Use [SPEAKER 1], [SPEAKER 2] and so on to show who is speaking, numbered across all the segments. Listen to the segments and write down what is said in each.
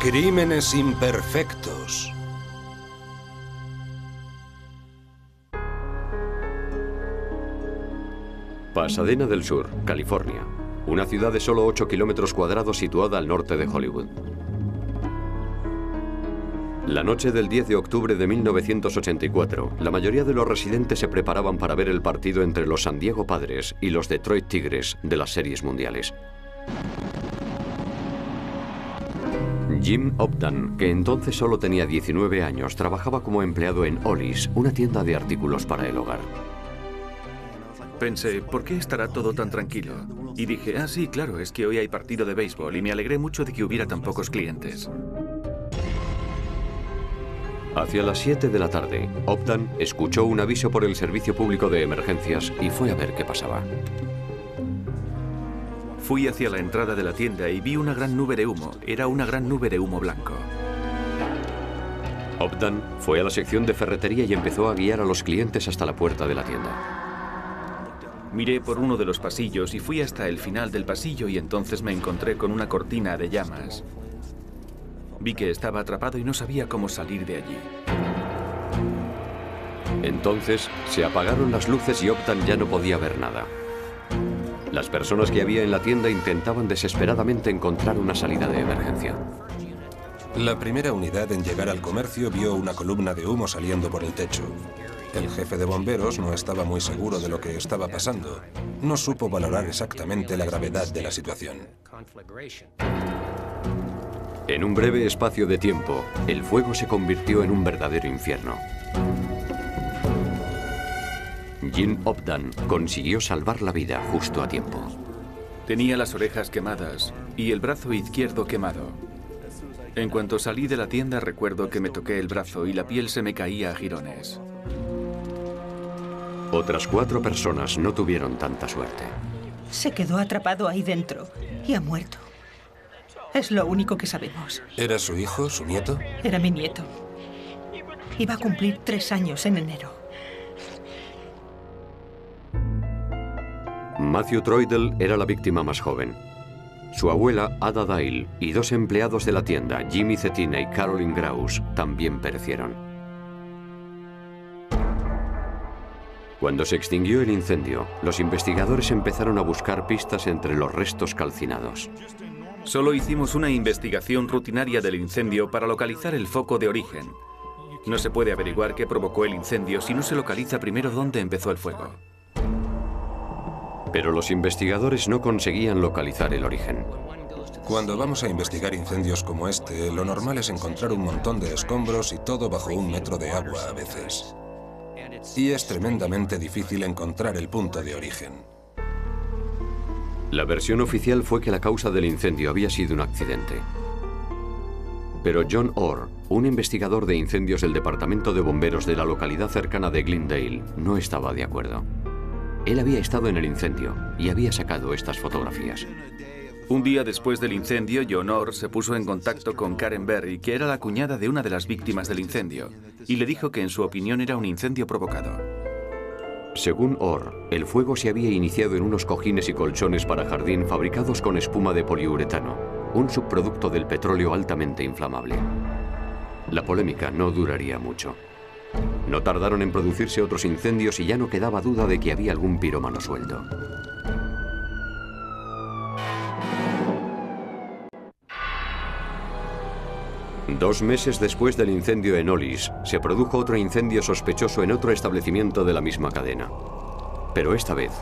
[SPEAKER 1] Crímenes imperfectos.
[SPEAKER 2] Pasadena del Sur, California. Una ciudad de solo 8 kilómetros cuadrados situada al norte de Hollywood. La noche del 10 de octubre de 1984, la mayoría de los residentes se preparaban para ver el partido entre los San Diego Padres y los Detroit Tigres de las series mundiales. Jim Obdan, que entonces solo tenía 19 años, trabajaba como empleado en Ollie's, una tienda de artículos para el hogar.
[SPEAKER 3] Pensé, ¿por qué estará todo tan tranquilo? Y dije, ah, sí, claro, es que hoy hay partido de béisbol y me alegré mucho de que hubiera tan pocos clientes.
[SPEAKER 2] Hacia las 7 de la tarde, Obdan escuchó un aviso por el Servicio Público de Emergencias y fue a ver qué pasaba.
[SPEAKER 3] Fui hacia la entrada de la tienda y vi una gran nube de humo. Era una gran nube de humo blanco.
[SPEAKER 2] Obdan fue a la sección de ferretería y empezó a guiar a los clientes hasta la puerta de la tienda.
[SPEAKER 3] Miré por uno de los pasillos y fui hasta el final del pasillo y entonces me encontré con una cortina de llamas. Vi que estaba atrapado y no sabía cómo salir de allí.
[SPEAKER 2] Entonces se apagaron las luces y Obdan ya no podía ver nada. Las personas que había en la tienda intentaban desesperadamente encontrar una salida de emergencia.
[SPEAKER 1] La primera unidad en llegar al comercio vio una columna de humo saliendo por el techo. El jefe de bomberos no estaba muy seguro de lo que estaba pasando. No supo valorar exactamente la gravedad de la situación.
[SPEAKER 2] En un breve espacio de tiempo, el fuego se convirtió en un verdadero infierno. Jim Obdan consiguió salvar la vida justo a tiempo.
[SPEAKER 3] Tenía las orejas quemadas y el brazo izquierdo quemado. En cuanto salí de la tienda, recuerdo que me toqué el brazo y la piel se me caía a jirones.
[SPEAKER 2] Otras 4 personas no tuvieron tanta suerte.
[SPEAKER 4] Se quedó atrapado ahí dentro y ha muerto. Es lo único que sabemos.
[SPEAKER 1] ¿Era su hijo, su nieto?
[SPEAKER 4] Era mi nieto. Iba a cumplir 3 años en enero.
[SPEAKER 2] Matthew Troidel era la víctima más joven. Su abuela, Ada Dale, y 2 empleados de la tienda, Jimmy Cetina y Carolyn Graus, también perecieron. Cuando se extinguió el incendio, los investigadores empezaron a buscar pistas entre los restos calcinados.
[SPEAKER 3] Solo hicimos una investigación rutinaria del incendio para localizar el foco de origen. No se puede averiguar qué provocó el incendio si no se localiza primero dónde empezó el fuego.
[SPEAKER 2] Pero los investigadores no conseguían localizar el origen.
[SPEAKER 1] Cuando vamos a investigar incendios como este, lo normal es encontrar un montón de escombros y todo bajo 1 metro de agua a veces. Y es tremendamente difícil encontrar el punto de origen.
[SPEAKER 2] La versión oficial fue que la causa del incendio había sido un accidente. Pero John Orr, un investigador de incendios del Departamento de Bomberos de la localidad cercana de Glendale, no estaba de acuerdo. Él había estado en el incendio y había sacado estas fotografías.
[SPEAKER 3] Un día después del incendio, John Orr se puso en contacto con Karen Berry, que era la cuñada de una de las víctimas del incendio, y le dijo que en su opinión era un incendio provocado.
[SPEAKER 2] Según Orr, el fuego se había iniciado en unos cojines y colchones para jardín fabricados con espuma de poliuretano, un subproducto del petróleo altamente inflamable. La polémica no duraría mucho. No tardaron en producirse otros incendios y ya no quedaba duda de que había algún pirómano suelto. Dos meses después del incendio en Ollie's, se produjo otro incendio sospechoso en otro establecimiento de la misma cadena. Pero esta vez,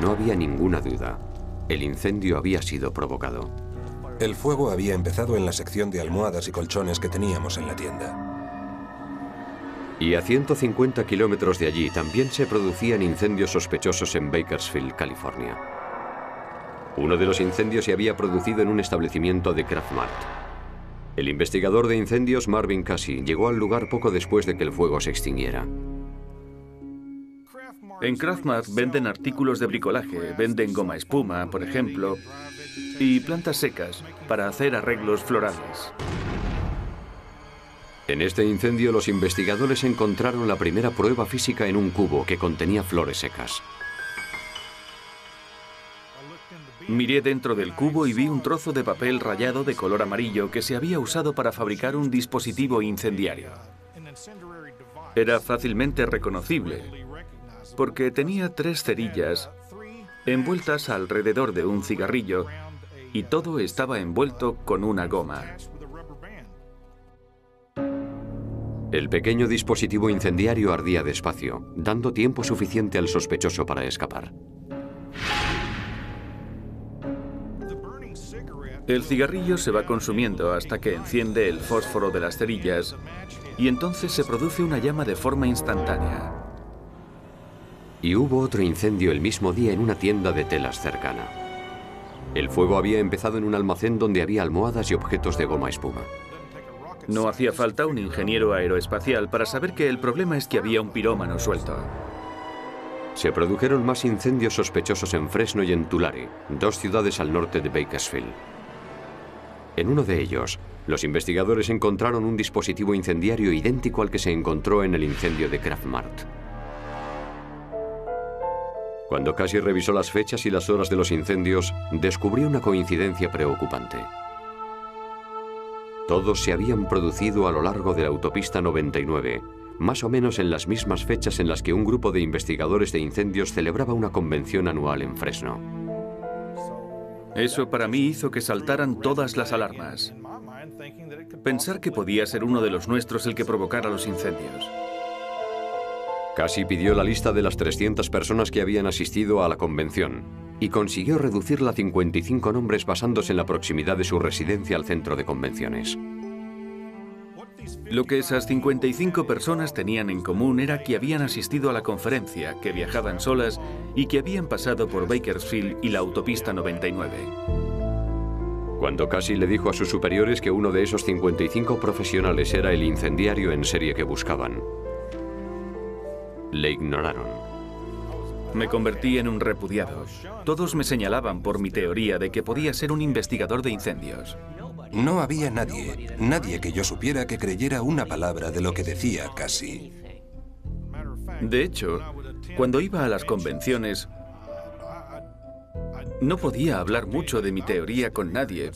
[SPEAKER 2] no había ninguna duda. El incendio había sido provocado.
[SPEAKER 1] El fuego había empezado en la sección de almohadas y colchones que teníamos en la tienda.
[SPEAKER 2] Y a 150 kilómetros de allí también se producían incendios sospechosos en Bakersfield, California. Uno de los incendios se había producido en un establecimiento de Kraft Mart. El investigador de incendios Marvin Casey llegó al lugar poco después de que el fuego se extinguiera.
[SPEAKER 3] En Kraft Mart venden artículos de bricolaje, venden goma espuma, por ejemplo, y plantas secas para hacer arreglos florales.
[SPEAKER 2] En este incendio, los investigadores encontraron la primera prueba física en un cubo que contenía flores secas.
[SPEAKER 3] Miré dentro del cubo y vi un trozo de papel rayado de color amarillo que se había usado para fabricar un dispositivo incendiario. Era fácilmente reconocible, porque tenía 3 cerillas envueltas alrededor de un cigarrillo y todo estaba envuelto con una goma.
[SPEAKER 2] El pequeño dispositivo incendiario ardía despacio, dando tiempo suficiente al sospechoso para escapar.
[SPEAKER 3] El cigarrillo se va consumiendo hasta que enciende el fósforo de las cerillas y entonces se produce una llama de forma instantánea.
[SPEAKER 2] Y hubo otro incendio el mismo día en una tienda de telas cercana. El fuego había empezado en un almacén donde había almohadas y objetos de goma espuma.
[SPEAKER 3] No hacía falta un ingeniero aeroespacial para saber que el problema es que había un pirómano suelto.
[SPEAKER 2] Se produjeron más incendios sospechosos en Fresno y en Tulare, 2 ciudades al norte de Bakersfield. En uno de ellos, los investigadores encontraron un dispositivo incendiario idéntico al que se encontró en el incendio de Kraft Mart. Cuando Casey revisó las fechas y las horas de los incendios, descubrió una coincidencia preocupante. Todos se habían producido a lo largo de la autopista 99, más o menos en las mismas fechas en las que un grupo de investigadores de incendios celebraba una convención anual en Fresno.
[SPEAKER 3] Eso para mí hizo que saltaran todas las alarmas. Pensar que podía ser uno de los nuestros el que provocara los incendios.
[SPEAKER 2] Casey pidió la lista de las 300 personas que habían asistido a la convención y consiguió reducirla a 55 nombres basándose en la proximidad de su residencia al centro de convenciones.
[SPEAKER 3] Lo que esas 55 personas tenían en común era que habían asistido a la conferencia, que viajaban solas y que habían pasado por Bakersfield y la autopista 99.
[SPEAKER 2] Cuando Casey le dijo a sus superiores que uno de esos 55 profesionales era el incendiario en serie que buscaban, le ignoraron.
[SPEAKER 3] Me convertí en un repudiado. Todos me señalaban por mi teoría de que podía ser un investigador de incendios.
[SPEAKER 1] No había nadie que yo supiera que creyera una palabra de lo que decía Casey.
[SPEAKER 3] De hecho, cuando iba a las convenciones, no podía hablar mucho de mi teoría con nadie,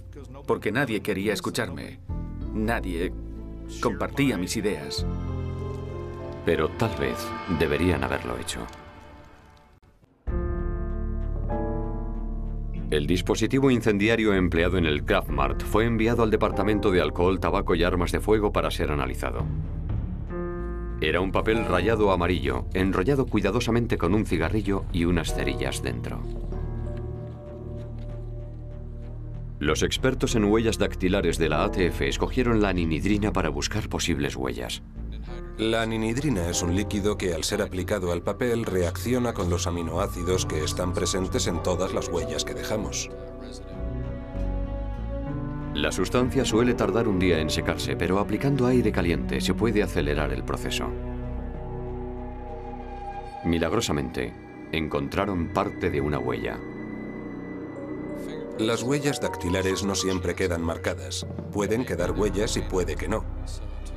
[SPEAKER 3] porque nadie quería escucharme. Nadie compartía mis ideas.
[SPEAKER 2] Pero tal vez deberían haberlo hecho. El dispositivo incendiario empleado en el Kraft Mart fue enviado al Departamento de Alcohol, Tabaco y Armas de Fuego para ser analizado. Era un papel rayado amarillo, enrollado cuidadosamente con un cigarrillo y unas cerillas dentro. Los expertos en huellas dactilares de la ATF escogieron la anhidrina para buscar posibles huellas.
[SPEAKER 1] La anhidrina es un líquido que, al ser aplicado al papel, reacciona con los aminoácidos que están presentes en todas las huellas que dejamos.
[SPEAKER 2] La sustancia suele tardar un día en secarse, pero aplicando aire caliente se puede acelerar el proceso. Milagrosamente, encontraron parte de una huella.
[SPEAKER 1] Las huellas dactilares no siempre quedan marcadas. Pueden quedar huellas y puede que no.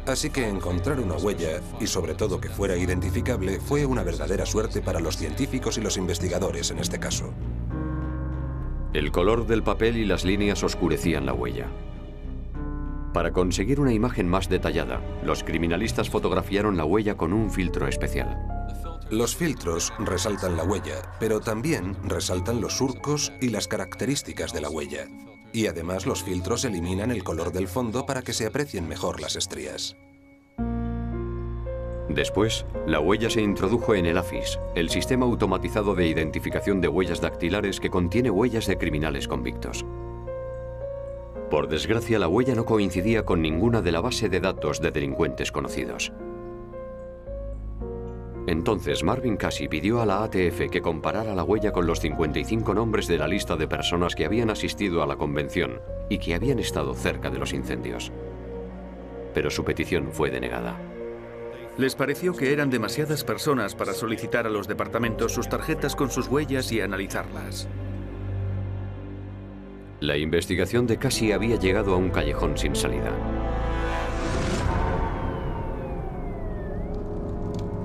[SPEAKER 1] Así que encontrar una huella, y sobre todo que fuera identificable, fue una verdadera suerte para los científicos y los investigadores en este caso.
[SPEAKER 2] El color del papel y las líneas oscurecían la huella. Para conseguir una imagen más detallada, los criminalistas fotografiaron la huella con un filtro especial.
[SPEAKER 1] Los filtros resaltan la huella, pero también resaltan los surcos y las características de la huella. Y además los filtros eliminan el color del fondo para que se aprecien mejor las estrías.
[SPEAKER 2] Después, la huella se introdujo en el AFIS, el sistema automatizado de identificación de huellas dactilares que contiene huellas de criminales convictos. Por desgracia, la huella no coincidía con ninguna de la base de datos de delincuentes conocidos. Entonces Marvin Casey pidió a la ATF que comparara la huella con los 55 nombres de la lista de personas que habían asistido a la convención y que habían estado cerca de los incendios. Pero su petición fue denegada.
[SPEAKER 3] Les pareció que eran demasiadas personas para solicitar a los departamentos sus tarjetas con sus huellas y analizarlas.
[SPEAKER 2] La investigación de Casey había llegado a un callejón sin salida.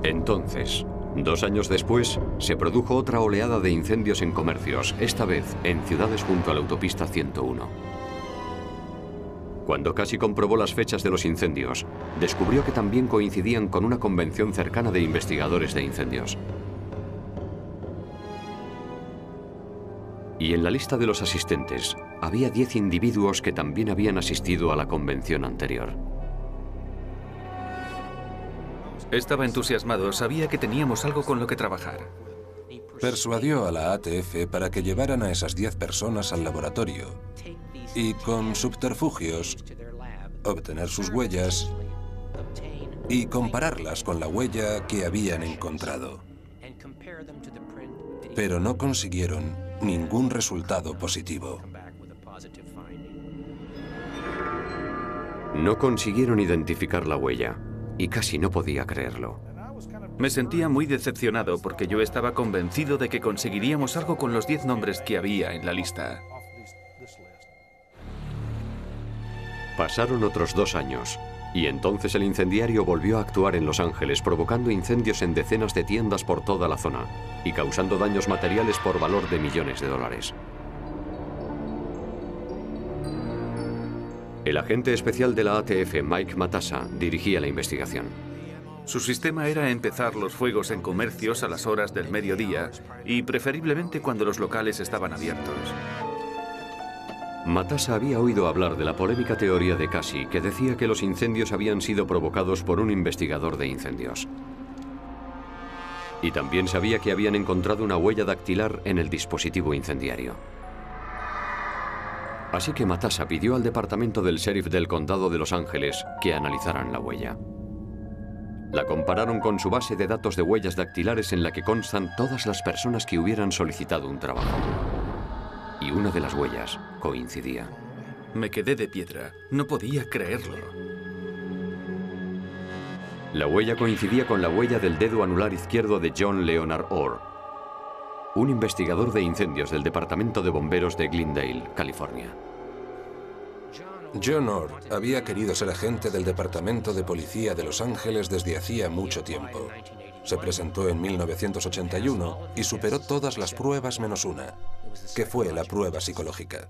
[SPEAKER 2] Entonces, 2 años después, se produjo otra oleada de incendios en comercios, esta vez en ciudades junto a la autopista 101. Cuando Casey comprobó las fechas de los incendios, descubrió que también coincidían con una convención cercana de investigadores de incendios. Y en la lista de los asistentes, había 10 individuos que también habían asistido a la convención anterior.
[SPEAKER 3] Estaba entusiasmado, sabía que teníamos algo con lo que trabajar.
[SPEAKER 1] Persuadió a la ATF para que llevaran a esas 10 personas al laboratorio y, con subterfugios, obtener sus huellas y compararlas con la huella que habían encontrado. Pero no consiguieron ningún resultado positivo.
[SPEAKER 2] No consiguieron identificar la huella, y casi no podía creerlo.
[SPEAKER 3] Me sentía muy decepcionado porque yo estaba convencido de que conseguiríamos algo con los 10 nombres que había en la lista.
[SPEAKER 2] Pasaron otros 2 años, y entonces el incendiario volvió a actuar en Los Ángeles, provocando incendios en decenas de tiendas por toda la zona y causando daños materiales por valor de millones de dólares. El agente especial de la ATF, Mike Matassa, dirigía la investigación.
[SPEAKER 3] Su sistema era empezar los fuegos en comercios a las horas del mediodía y preferiblemente cuando los locales estaban abiertos.
[SPEAKER 2] Matassa había oído hablar de la polémica teoría de Casey que decía que los incendios habían sido provocados por un investigador de incendios. Y también sabía que habían encontrado una huella dactilar en el dispositivo incendiario. Así que Matassa pidió al departamento del sheriff del condado de Los Ángeles que analizaran la huella. La compararon con su base de datos de huellas dactilares en la que constan todas las personas que hubieran solicitado un trabajo. Y una de las huellas coincidía.
[SPEAKER 3] Me quedé de piedra. No podía creerlo.
[SPEAKER 2] La huella coincidía con la huella del dedo anular izquierdo de John Leonard Orr, un investigador de incendios del Departamento de Bomberos de Glendale, California.
[SPEAKER 1] John Orr había querido ser agente del Departamento de Policía de Los Ángeles desde hacía mucho tiempo. Se presentó en 1981 y superó todas las pruebas menos una, que fue la prueba psicológica.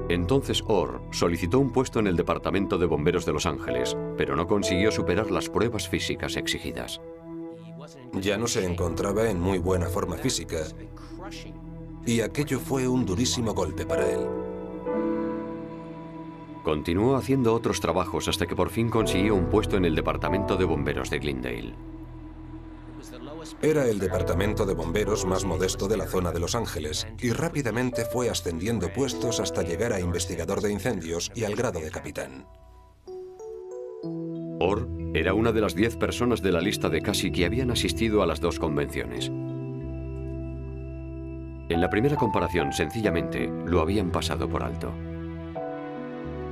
[SPEAKER 2] Entonces Orr solicitó un puesto en el Departamento de Bomberos de Los Ángeles, pero no consiguió superar las pruebas físicas exigidas.
[SPEAKER 1] Ya no se encontraba en muy buena forma física, y aquello fue un durísimo golpe para él.
[SPEAKER 2] Continuó haciendo otros trabajos hasta que por fin consiguió un puesto en el Departamento de Bomberos de Glendale.
[SPEAKER 1] Era el departamento de bomberos más modesto de la zona de Los Ángeles y rápidamente fue ascendiendo puestos hasta llegar a investigador de incendios y al grado de capitán.
[SPEAKER 2] Orr era una de las 10 personas de la lista de Casey que habían asistido a las 2 convenciones. En la primera comparación, sencillamente, lo habían pasado por alto.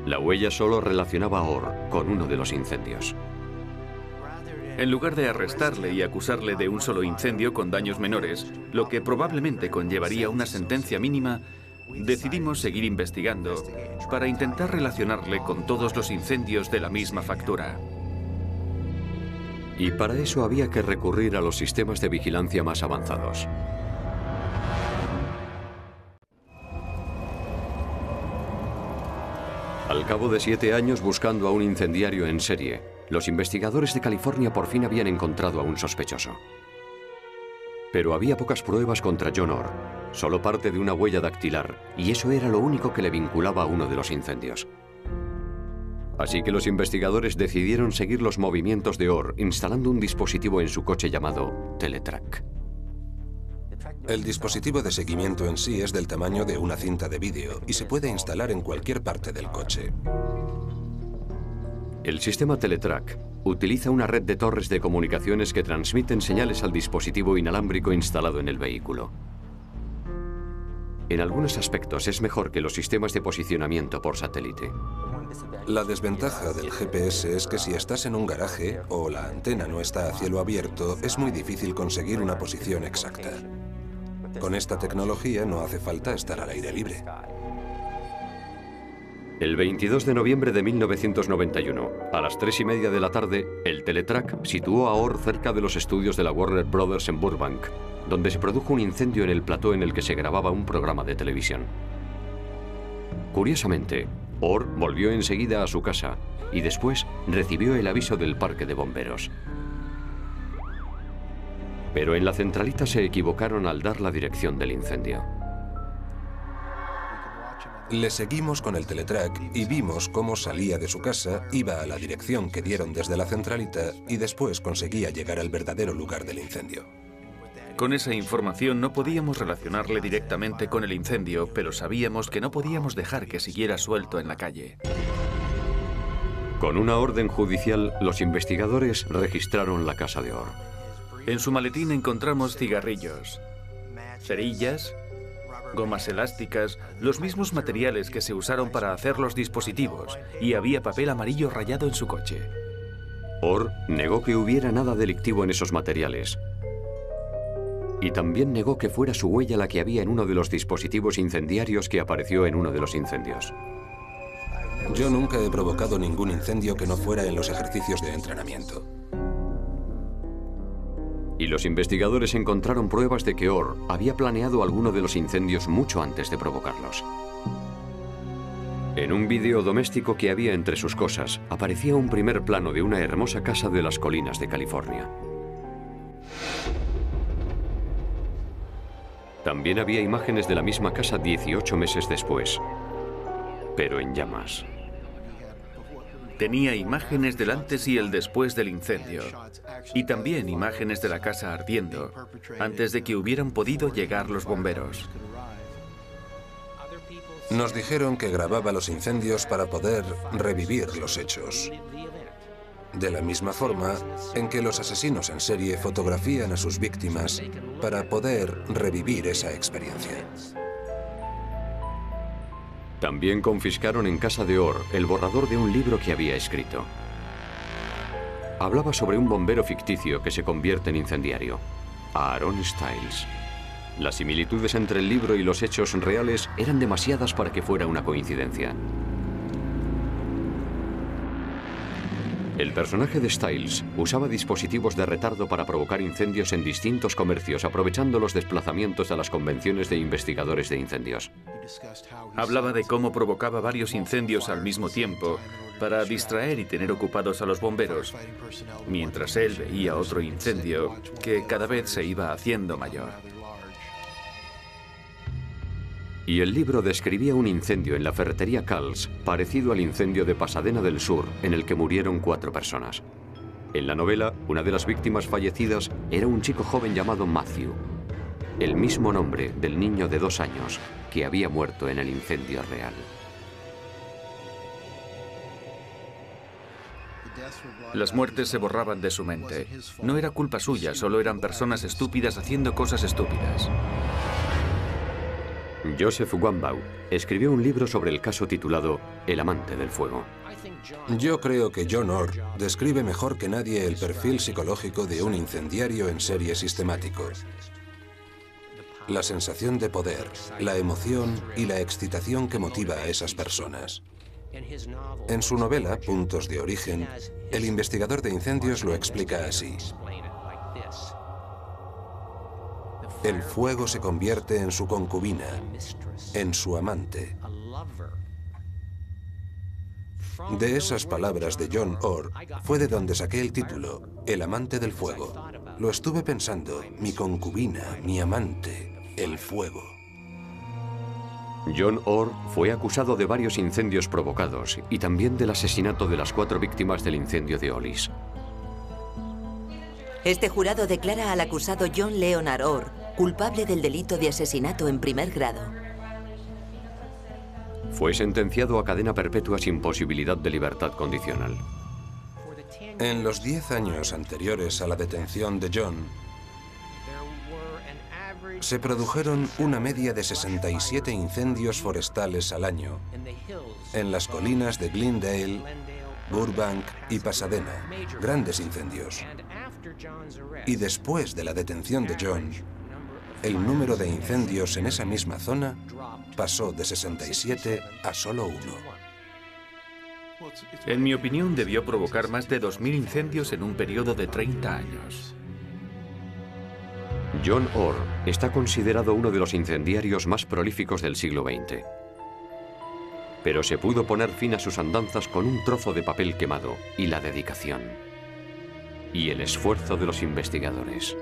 [SPEAKER 2] La huella solo relacionaba a Orr con uno de los incendios.
[SPEAKER 3] En lugar de arrestarle y acusarle de un solo incendio con daños menores, lo que probablemente conllevaría una sentencia mínima, decidimos seguir investigando para intentar relacionarle con todos los incendios de la misma factura.
[SPEAKER 2] Y para eso había que recurrir a los sistemas de vigilancia más avanzados. Al cabo de 7 años buscando a un incendiario en serie, los investigadores de California por fin habían encontrado a un sospechoso. Pero había pocas pruebas contra John Orr, solo parte de una huella dactilar, y eso era lo único que le vinculaba a uno de los incendios. Así que los investigadores decidieron seguir los movimientos de Orr instalando un dispositivo en su coche llamado Teletrack.
[SPEAKER 1] El dispositivo de seguimiento en sí es del tamaño de una cinta de vídeo y se puede instalar en cualquier parte del coche.
[SPEAKER 2] El sistema Teletrack utiliza una red de torres de comunicaciones que transmiten señales al dispositivo inalámbrico instalado en el vehículo. En algunos aspectos es mejor que los sistemas de posicionamiento por satélite.
[SPEAKER 1] La desventaja del GPS es que si estás en un garaje o la antena no está a cielo abierto, es muy difícil conseguir una posición exacta. Con esta tecnología no hace falta estar al aire libre.
[SPEAKER 2] El 22 de noviembre de 1991, a las 3:30 de la tarde, el Teletrack situó a Orr cerca de los estudios de la Warner Brothers en Burbank, donde se produjo un incendio en el plató en el que se grababa un programa de televisión. Curiosamente, Orr volvió enseguida a su casa y después recibió el aviso del parque de bomberos. Pero en la centralita se equivocaron al dar la dirección del incendio.
[SPEAKER 1] Le seguimos con el Teletrack y vimos cómo salía de su casa, iba a la dirección que dieron desde la centralita y después conseguía llegar al verdadero lugar del incendio.
[SPEAKER 3] Con esa información no podíamos relacionarle directamente con el incendio, pero sabíamos que no podíamos dejar que siguiera suelto en la calle.
[SPEAKER 2] Con una orden judicial, los investigadores registraron la casa de Orr.
[SPEAKER 3] En su maletín encontramos cigarrillos, cerillas, gomas elásticas, los mismos materiales que se usaron para hacer los dispositivos, y había papel amarillo rayado en su coche.
[SPEAKER 2] Orr negó que hubiera nada delictivo en esos materiales. Y también negó que fuera su huella la que había en uno de los dispositivos incendiarios que apareció en uno de los incendios.
[SPEAKER 1] Yo nunca he provocado ningún incendio que no fuera en los ejercicios de entrenamiento.
[SPEAKER 2] Y los investigadores encontraron pruebas de que Orr había planeado alguno de los incendios mucho antes de provocarlos. En un vídeo doméstico que había entre sus cosas, aparecía un primer plano de una hermosa casa de las colinas de California. También había imágenes de la misma casa 18 meses después, pero en llamas.
[SPEAKER 3] Tenía imágenes del antes y el después del incendio, y también imágenes de la casa ardiendo, antes de que hubieran podido llegar los bomberos.
[SPEAKER 1] Nos dijeron que grababa los incendios para poder revivir los hechos. De la misma forma en que los asesinos en serie fotografían a sus víctimas para poder revivir esa experiencia.
[SPEAKER 2] También confiscaron en casa de Orr el borrador de un libro que había escrito. Hablaba sobre un bombero ficticio que se convierte en incendiario, Aaron Stiles. Las similitudes entre el libro y los hechos reales eran demasiadas para que fuera una coincidencia. El personaje de Stiles usaba dispositivos de retardo para provocar incendios en distintos comercios, aprovechando los desplazamientos de las convenciones de investigadores de incendios.
[SPEAKER 3] Hablaba de cómo provocaba varios incendios al mismo tiempo para distraer y tener ocupados a los bomberos, mientras él veía otro incendio que cada vez se iba haciendo mayor.
[SPEAKER 2] Y el libro describía un incendio en la ferretería Carl's, parecido al incendio de Pasadena del Sur, en el que murieron 4 personas. En la novela, una de las víctimas fallecidas era un chico joven llamado Matthew, el mismo nombre del niño de 2 años que había muerto en el incendio real.
[SPEAKER 3] Las muertes se borraban de su mente. No era culpa suya, solo eran personas estúpidas haciendo cosas estúpidas.
[SPEAKER 2] Joseph Wambaugh escribió un libro sobre el caso titulado El amante del fuego.
[SPEAKER 1] Yo creo que John Orr describe mejor que nadie el perfil psicológico de un incendiario en serie sistemático. La sensación de poder, la emoción y la excitación que motiva a esas personas. En su novela, Puntos de Origen, el investigador de incendios lo explica así. El fuego se convierte en su concubina, en su amante. De esas palabras de John Orr fue de donde saqué el título, El amante del fuego. Lo estuve pensando, mi concubina, mi amante, el fuego.
[SPEAKER 2] John Orr fue acusado de varios incendios provocados y también del asesinato de las 4 víctimas del incendio de Ollis.
[SPEAKER 5] Este jurado declara al acusado John Leonard Orr culpable del delito de asesinato en primer grado.
[SPEAKER 2] Fue sentenciado a cadena perpetua sin posibilidad de libertad condicional.
[SPEAKER 1] En los 10 años anteriores a la detención de John, se produjeron una media de 67 incendios forestales al año en las colinas de Glendale, Burbank y Pasadena, grandes incendios. Y después de la detención de John, el número de incendios en esa misma zona pasó de 67 a solo 1.
[SPEAKER 3] En mi opinión, debió provocar más de 2000 incendios en un periodo de 30 años.
[SPEAKER 2] John Orr está considerado uno de los incendiarios más prolíficos del siglo XX. Pero se pudo poner fin a sus andanzas con un trozo de papel quemado y la dedicación. Y el esfuerzo de los investigadores.